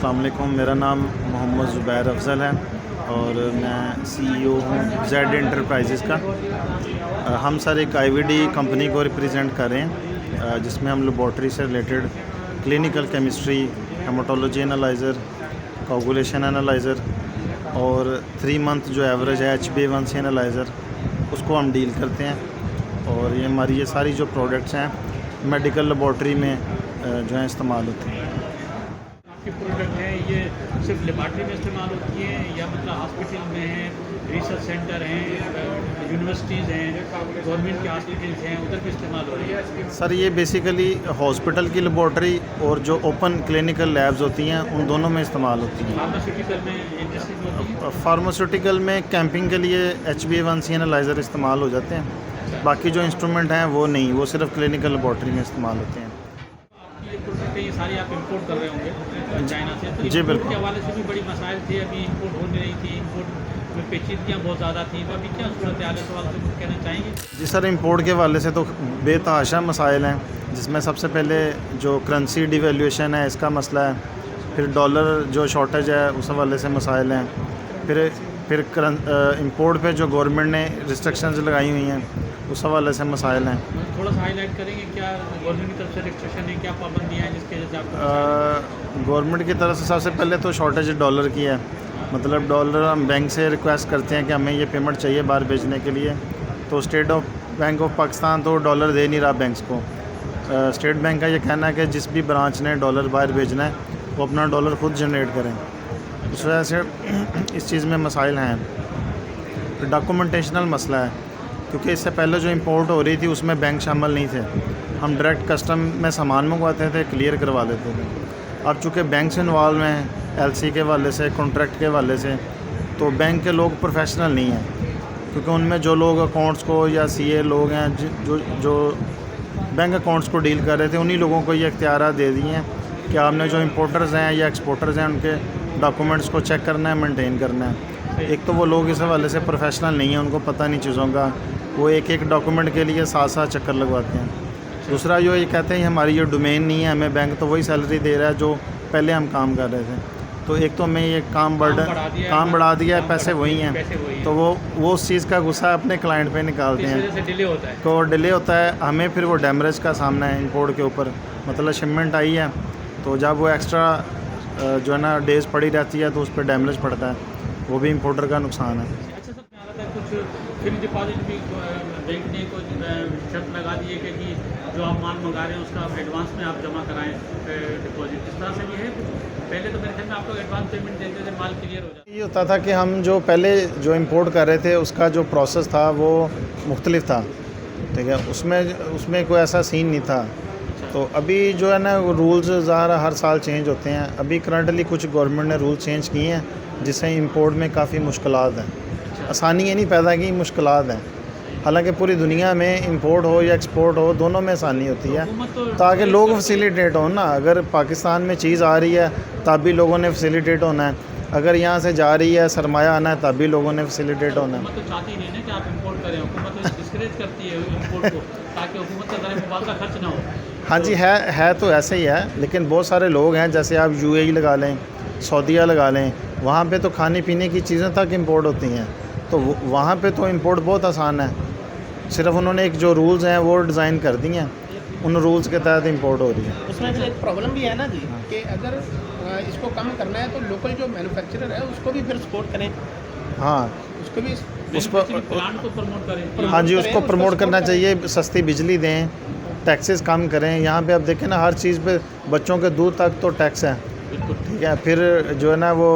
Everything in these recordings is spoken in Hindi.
अस्सलाम वालेकुम। मेरा नाम मोहम्मद ज़ुबैर अफ़ज़ल है और मैं CEO हूँ जेड एंटरप्राइजेज़ का। हम सर एक IVD कंपनी को रिप्रेजेंट कर रहे हैं जिसमें हम लेबॉर्ट्री से related clinical chemistry, haematology analyser, coagulation analyser और 3 मंथ जो एवरेज है HbA1c एनालाइज़र उसको हम डील करते हैं। और ये हमारी ये सारी जो प्रोडक्ट्स हैं मेडिकल लेबॉर्ट्री में जो है इस्तेमाल होती हैं। आपके प्रोडक्ट हैं ये सिर्फ लेबॉर्ट्री में इस्तेमाल होती हैं या मतलब हॉस्पिटल में हैं, रिसर्च सेंटर हैं, यूनिवर्सिटीज़ हैं, गवर्नमेंट के हॉस्पिटल्स हैं, उधर भी इस्तेमाल हो रही है? सर ये बेसिकली हॉस्पिटल की लेबॉर्ट्री और जो ओपन क्लिनिकल लैब्स होती हैं उन दोनों में इस्तेमाल होती हैं। फार्मास्यूटिकल में इंडस्ट्रीज होती है? फार्मास्यूटिकल में कैंपिंग के लिए HbA1c एनालाइज़र इस्तेमाल हो जाते हैं, बाकी जो इंस्ट्रूमेंट हैं वो नहीं, वो सिर्फ क्लिनिकल लेबॉर्ट्री में इस्तेमाल होते हैं। ये प्रोडक्ट ये सारी आप इंपोर्ट कर रहे होंगे चाइना से, तो जी, इंपोर्ट बिल्कुल। के हवाले से भी बड़ी मसाइल थे, अभी इंपोर्ट हो नहीं रही थी, इंपोर्ट में पेचीदगियाँ बहुत ज़्यादा थी, तो अभी क्या सूरत हाल है, सवाल से कुछ कहना चाहेंगे? जी सर, इंपोर्ट के हवाले से तो बेतहाशा मसाइल हैं, जिसमें सबसे पहले जो करेंसी डिवेल्यूएशन है इसका मसला है, फिर डॉलर जो शॉर्टेज है उस हवाले से मसाइल हैं, फिर इंपोर्ट पे जो गवर्नमेंट ने रिस्ट्रिक्शंस लगाई हुई हैं उस हवाले से मसाइल हैं। थोड़ा सा हाईलाइट करेंगे, क्या गवर्नमेंट की तरफ से रिस्ट्रिक्शन है, क्या पाबंदियाँ हैं जिसके वजह से आपको? गवर्नमेंट की तरफ से सबसे पहले तो शॉर्टेज डॉलर की है, मतलब डॉलर हम बैंक से रिक्वेस्ट करते हैं कि हमें ये पेमेंट चाहिए बाहर भेजने के लिए, तो बैंक ऑफ पाकिस्तान तो डॉलर दे नहीं रहा बैंक्स को। स्टेट बैंक का ये कहना है कि जिस भी ब्रांच ने डॉलर बाहर भेजना है वो अपना डॉलर खुद जनरेट करें। इस वजह से इस चीज़ में मसाइल हैं। फिर डॉक्यूमेंटेशनल मसला है, क्योंकि इससे पहले जो इंपोर्ट हो रही थी उसमें बैंक शामिल नहीं थे, हम डायरेक्ट कस्टम में सामान मंगवाते थे, क्लियर करवा लेते थे। अब चूँकि बैंक इन्वॉल्व हैं LC के वाले से, कॉन्ट्रैक्ट के वाले से, तो बैंक के लोग प्रोफेशनल नहीं हैं, क्योंकि उनमें जो लोग अकाउंट्स को या CA लोग हैं जो बैंक अकाउंट्स को डील कर रहे थे, उन्हीं लोगों को ये इख्तियारात दे दिए हैं कि आपने जो इंपोर्टर्स हैं या एक्सपोर्टर्स हैं उनके डॉक्यूमेंट्स को चेक करना है, मेंटेन करना है। एक तो वो लोग इस हवाले से प्रोफेशनल नहीं है, उनको पता नहीं चीज़ों का, वो एक डॉक्यूमेंट के लिए 7 चक्कर लगवाते हैं। दूसरा जो ये कहते हैं हमारी ये डोमेन नहीं है, हमें बैंक तो वही सैलरी दे रहा है जो पहले हम काम कर रहे थे, तो एक तो हमें ये काम बढ़ा दिया है, पैसे वही हैं, तो वो उस चीज़ का गुस्सा अपने क्लाइंट पे निकालते हैं, डिले होता है, तो डिले होता है, हमें फिर वो डैमरेज का सामना है इंपोर्ट के ऊपर। मतलब शिपमेंट आई है तो जब वो एक्स्ट्रा जो है ना डेज़ पड़ी रहती है तो उस पर डैमेज पड़ता है, वो भी इंपोर्टर का नुकसान है। अच्छा सर, आ रहा था कुछ फिक्स डिपॉजिट भी बैंक ने कुछ शर्त लगा दी है कि जो आप माल मंगा रहे हैं उसका एडवांस में आप जमा कराएं डिपॉजिट, इस तरह से भी है? पहले तो मेरे ख्याल में आप लोग एडवांस पेमेंट देते थे, माल क्लियर हो जाता। ये होता था कि हम जो पहले जो इंपोर्ट कर रहे थे उसका जो प्रोसेस था वो मुख्तलिफ था, ठीक है, उसमें कोई ऐसा सीन नहीं था। तो अभी जो है ना रूल्स ज़ाहिर हर साल चेंज होते हैं। अभी करंटली कुछ गवर्नमेंट ने रूल चेंज किए हैं जिससे इंपोर्ट में काफ़ी मुश्किलात हैं। आसानी ये नहीं पैदा की, मुश्किलात हैं। हालांकि पूरी दुनिया में इंपोर्ट हो या एक्सपोर्ट हो दोनों में आसानी होती है, ताकि लोग फैसिलिटेट हो ना। अगर पाकिस्तान में चीज़ आ रही है तब भी लोगों ने फैसिलिटेट होना है, अगर यहाँ से जा रही है सरमाया आना है तब भी लोगों ने फैसिलिटेट होना है। हुकूमत तो चाहती नहीं ना कि आप इंपोर्ट करें, हुकूमत तो डिस्करेज करती है इंपोर्ट को, ताकि हुकूमत का ज़रा मुबादला खर्च ना हो। हाँ जी, है तो ऐसे ही है, लेकिन बहुत सारे लोग हैं, जैसे आप UAE लगा लें, सऊदीया लगा लें, वहाँ पे तो खाने पीने की चीज़ें तक इंपोर्ट होती हैं, तो वहाँ पे तो इंपोर्ट बहुत आसान है। सिर्फ उन्होंने एक जो रूल्स हैं वो डिज़ाइन कर दिए हैं, उन रूल्स के तहत इंपोर्ट हो रही है। उसमें भी एक प्रॉब्लम भी है ना जी, कि अगर इसको कम करना है तो लोकल जो मैन्युफैक्चरर है उसको भी फिर सपोर्ट करें। हाँ, उसको भी प्लांट को प्रमोट करें। हाँ जी, उसको प्रमोट करना चाहिए, सस्ती बिजली दें, टैक्सेस कम करें। यहाँ पे आप देखें ना, हर चीज़ पे बच्चों के दूध तक तो टैक्स है, ठीक है। फिर जो है ना वो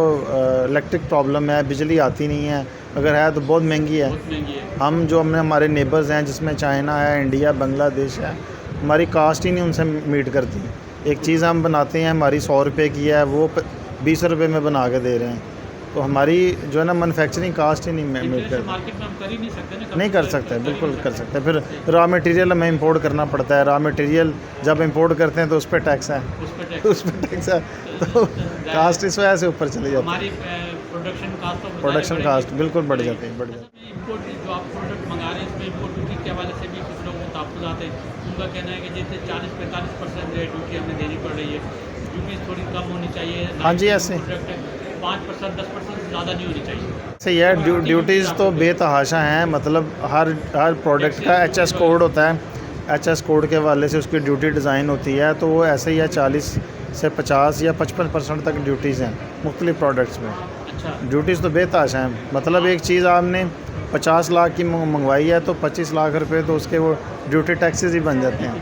इलेक्ट्रिक प्रॉब्लम है, बिजली आती नहीं है, अगर है तो बहुत महंगी है। हम जो हमारे नेबर्स हैं जिसमें चाइना है, इंडिया, बांग्लादेश है, हमारी कास्ट ही नहीं उनसे मीट करती। एक चीज़ हम बनाते हैं हमारी 100 रुपये की है, वो 20 रुपये में बना के दे रहे हैं, तो हमारी जो है ना मैन्युफैक्चरिंग कास्ट ही नहीं मीट करती। मार्केट में हम कर ही नहीं सकते ना, नहीं कर सकते, बिल्कुल कर सकते। फिर रॉ मटेरियल हमें इंपोर्ट करना पड़ता है, रॉ मटेरियल जब इंपोर्ट करते हैं तो उस पर टैक्स है, उस पर टैक्स है, तो कास्ट इस वजह से ऊपर चली जाती है, हमारी प्रोडक्शन कास्ट बिल्कुल बढ़ जाती है। इंपोर्ट जो आप प्रोडक्ट मंगा रहे हैं इसमें इंपोर्ट ड्यूटी के हवाले से भी कुछ लोग तहफ़्फ़ुज़ आते हैं, उनका कहना है कि जैसे 40-45% जो है ड्यूटी हमें देनी पड़ रही है। ड्यूटीज़ थोड़ी कम होनी चाहिए। हाँ जी, ऐसे 5% 10% से ज़्यादा नहीं होनी चाहिए। सही है। ड्यूटीज़ तो बेतहाशा हैं, मतलब हर प्रोडक्ट का HS कोड होता है। HS कोड के हवाले से उसकी ड्यूटी डिज़ाइन होती है, तो वो ऐसे ही है 40 से 50 या 55% तक ड्यूटीज़ हैं मुख्तलिफ़ प्रोडक्ट्स में। अच्छा, ड्यूटीज़ तो बेतहाशा हैं, मतलब एक चीज़ आपने 50 लाख की मंगवाई है तो 25 लाख रुपए तो उसके वो ड्यूटी टैक्सेस ही बन जाते हैं।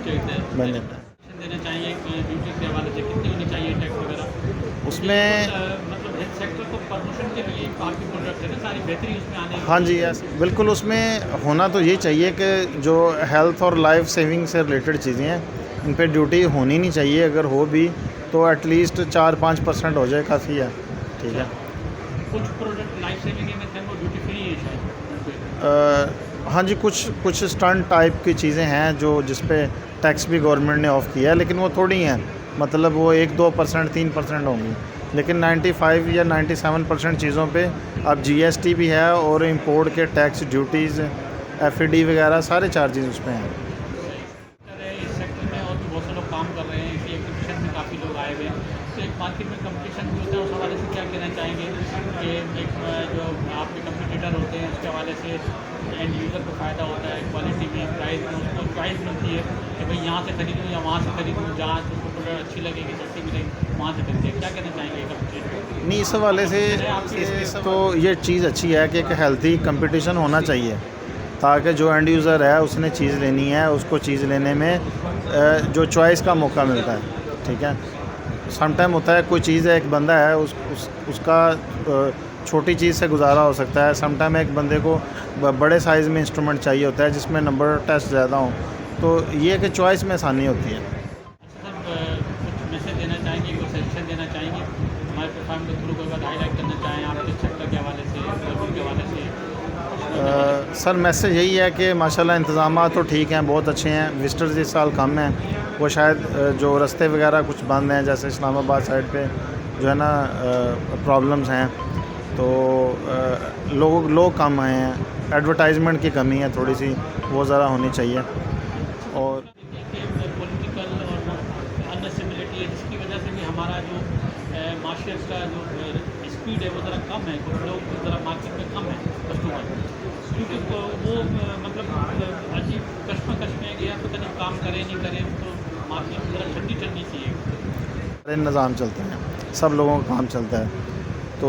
देना चाहिए कि ड्यूटी के हवाले से कितनी होनी चाहिए टैक्स वगैरह उसमें मतलब हेल्थ सेक्टर को प्रमोशन के लिए आपकी प्रोडक्ट है ना सारी बेहतरी उसमें आने हाँ जी, यस बिल्कुल। उसमें होना तो ये चाहिए कि जो हेल्थ और लाइफ सेविंग से रिलेटेड चीज़ें हैं इन पे ड्यूटी होनी नहीं चाहिए। अगर हो भी तो एटलीस्ट 4-5% हो जाए, काफ़ी है। ठीक है। कुछ प्रोडक्ट लाइफ सेविंग में थे वो ड्यूटी फ्री है शायद। हाँ जी, कुछ स्टंट टाइप की चीज़ें हैं जो जिस पे टैक्स भी गवर्नमेंट ने ऑफ किया है, लेकिन वो थोड़ी हैं, मतलब वो 1-2% 3% होंगी। लेकिन 95 या 97% चीज़ों पे अब GST भी है और इंपोर्ट के टैक्स, ड्यूटीज़, FAD वगैरह सारे चार्जेस उस पर हैं। इस सेक्टर में और भी बहुत से लोग काम कर रहे हैं, इसी एग्जीबिशन में काफ़ी लोग आए हुए हैं, तो एक मार्केट में कंपटीशन भी होता है। उस हवाले से क्या कहना चाहेंगे कि एक जो आपके कंपटीटर होते हैं उसके हवाले से एंड यूज़र को फ़ायदा होता है, क्वालिटी में, प्राइस में उसको चॉइस मिलती है कि भाई यहाँ से खरीदूँ या वहाँ से खरीदूँ, जहाँ उसको प्रोडक्ट अच्छी लगेगी, सस्ती मिलेगी, वहाँ से खरीदे। क्या कहना चाहेंगे कंपटीशन? नहीं, इस हवाले से तो ये चीज़ अच्छी है कि एक हेल्थी कंपटीशन होना चाहिए, ताकि जो एंड यूज़र है उसने चीज़ लेनी है, उसको चीज़ लेने में जो चॉइस का मौका मिलता है। ठीक है। सम टाइम होता है कोई चीज़ है, एक बंदा है उसका छोटी चीज़ से गुजारा हो सकता है। सम टाइम एक बंदे को बड़े साइज़ में इंस्ट्रूमेंट चाहिए होता है जिसमें नंबर टेस्ट ज़्यादा हो, तो ये कि चॉइस में आसानी होती है। अच्छा सर, कुछ मैसेज देना चाहेंगे, कुछ सजेशन देना चाहेंगे हमारे प्लेटफॉर्म के थ्रू, कोई बात हाईलाइट करना चाहें आपके सेक्टर के हवाले से, गवर्नमेंट के हवाले से? सर मैसेज यही है कि माशाल्लाह इंतज़ामात तो ठीक हैं, बहुत अच्छे हैं। विजिटर्स इस साल कम हैं, वो शायद जो रास्ते वगैरह कुछ बंद हैं, जैसे इस्लामाबाद साइड पे जो है ना प्रॉब्लम्स हैं, तो लोग कम आए हैं। एडवर्टाइजमेंट की कमी है थोड़ी सी, वो ज़रा होनी चाहिए। और पॉलिटिकल और अनसिमिलिटी है जिसकी वजह से भी हमारा जो मार्शल्स का जो स्पीड है वो ज़रा कम है, कुछ लोग ज़रा मार्केट में कम है कस्टमर, क्योंकि वो मतलब अजीब कश्मकश में गया तो कहीं काम करें नहीं करें, तो मार्केट ज़रा ठंडी ठंडी सी है। निज़ाम चलते हैं, सब लोगों का काम चलता है, तो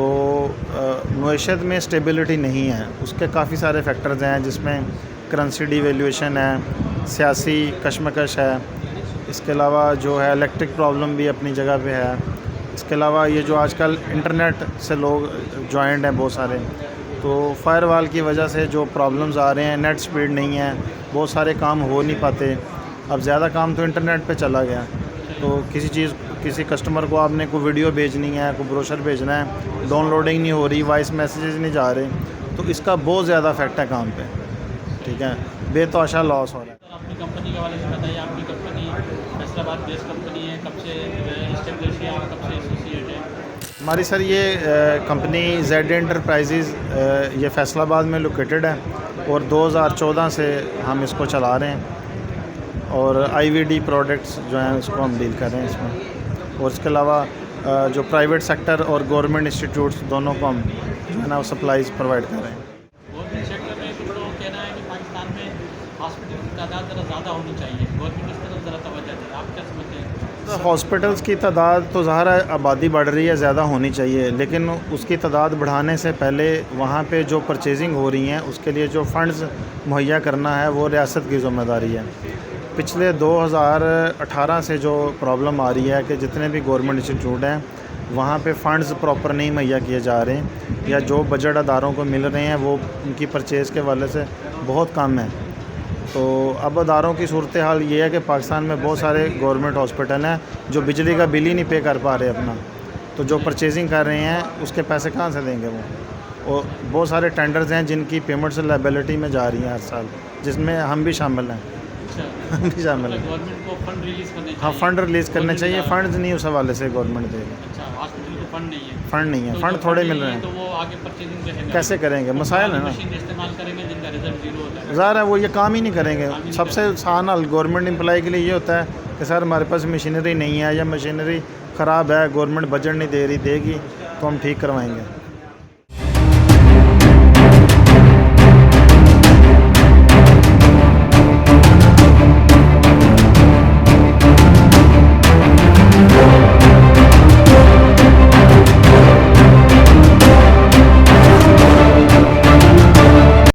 मईशत में स्टेबिलिटी नहीं है। उसके काफ़ी सारे फैक्टर्स हैं, जिसमें करेंसी डिवैल्यूएशन है, सियासी कशमकश है, इसके अलावा जो है इलेक्ट्रिक प्रॉब्लम भी अपनी जगह पे है। इसके अलावा ये जो आजकल इंटरनेट से लोग जॉइंट हैं बहुत सारे, तो फायरवॉल की वजह से जो प्रॉब्लम्स आ रहे हैं, नेट स्पीड नहीं है, बहुत सारे काम हो नहीं पाते। अब ज़्यादा काम तो इंटरनेट पे चला गया, तो किसी कस्टमर को आपने कोई वीडियो भेजनी है, कोई ब्रोशर भेजना है, डाउनलोडिंग नहीं हो रही, वॉइस मैसेजेस नहीं जा रहे, तो इसका बहुत ज़्यादा इफेक्ट है काम पे। ठीक है, बेतहाशा लॉस हो रहा है। अपनी कंपनी के हवाले से बताइए, आपकी कंपनी फैसलाबाद बेस्ड कंपनी है, कब से इस्टेब्लिश है, आप कब से एसोसिएट है? हमारी सर ये कंपनी जेड एंटरप्राइजेज़ ये फैसलाबाद में लोकेटेड है, और 2014 से हम इसको चला रहे हैं, और IVD प्रोडक्ट्स जो हैं उसको हम डील कर रहे हैं इसमें। और इसके अलावा जो प्राइवेट सेक्टर और गवर्नमेंट इंस्टीट्यूट्स दोनों को हम जो है ना सप्लाईज प्रोवाइड कर रहे हैं। गवर्नमेंट सेक्टर में कुछ लोगों का कहना है कि पाकिस्तान में हॉस्पिटल की तादाद ज़रा ज़्यादा होनी चाहिए, गवर्नमेंट इस तरफ ज़रा तवज्जो दे, आप क्या समझते हैं? हॉस्पिटल्स की तादाद तो ज़ाहिर है आबादी बढ़ रही है, ज़्यादा होनी चाहिए, लेकिन उसकी तादाद बढ़ाने से पहले वहाँ पे जो परचेजिंग हो रही हैं उसके लिए जो फ़ंड्स मुहैया करना है वो रियासत की ज़िम्मेदारी है। पिछले 2018 से जो प्रॉब्लम आ रही है कि जितने भी गवर्नमेंट इंस्टीट्यूट हैं वहाँ पे फ़ंड्स प्रॉपर नहीं मुहैया किए जा रहे हैं, या जो बजट अदारों को मिल रहे हैं वो उनकी परचेज़ के हवाले से बहुत कम है। तो अब अदारों की सूरत हाल ये है कि पाकिस्तान में बहुत सारे गवर्नमेंट हॉस्पिटल हैं जो बिजली का बिल ही नहीं पे कर पा रहे अपना, तो जो परचेजिंग कर रहे हैं उसके पैसे कहाँ से देंगे वो। और बहुत सारे टेंडर्स हैं जिनकी पेमेंट्स लायबिलिटी में जा रही हैं हर साल, जिसमें हम भी शामिल हैं। हम भी शामिल हैं। गवर्नमेंट को फंड रिलीज़ करने चाहिए। हाँ, फ़ंड रिलीज़ करने चाहिए, फ़ंड्स नहीं उस हवाले से गवर्नमेंट देगा। अच्छा, हॉस्पिटल को फंड नहीं है? फ़ंड नहीं है, तो फ़ंड थोड़े मिल रहे हैं, तो वो आगे परचेजिंग कैसे करेंगे? मसाइल है ना, मशीन इस्तेमाल करेंगे जिनका रिजल्ट जीरो होता है। ज़ाहिर है वो ये काम ही नहीं करेंगे। सबसे आसान हल गवर्नमेंट एम्प्लॉय के लिए ये होता है कि सर हमारे पास मशीनरी नहीं है, या मशीनरी ख़राब है, गवर्नमेंट बजट नहीं दे रही, देगी तो हम ठीक करवाएंगे।